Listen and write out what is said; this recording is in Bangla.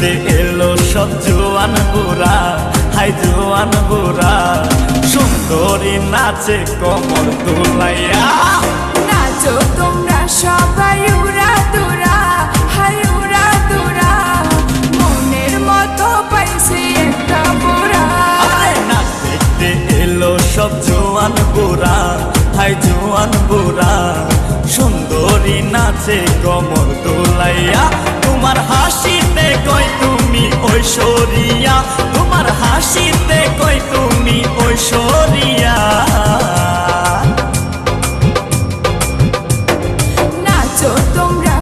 নাচতে এলো সব জোয়ান বুড়া, হাই জোয়ান বুড়া, সুন্দরী নাচে কমর দুলাইয়া। নাচো তোমরা সবাই উড়া দুরা, হাই উড়া দুরা, মনের মতো পাইছে একটা বুড়া। নাচ দেখতে এলো সব জোয়ান বুড়া, হাই জোয়ান বুড়া, সুন্দরী নাচে কমর দোলাইয়া। তোমার হাসিতে কই তুমি ঐশ্বরিয়া, তোমার হাসিতে কই তুমি ঐশ্বরিয়া।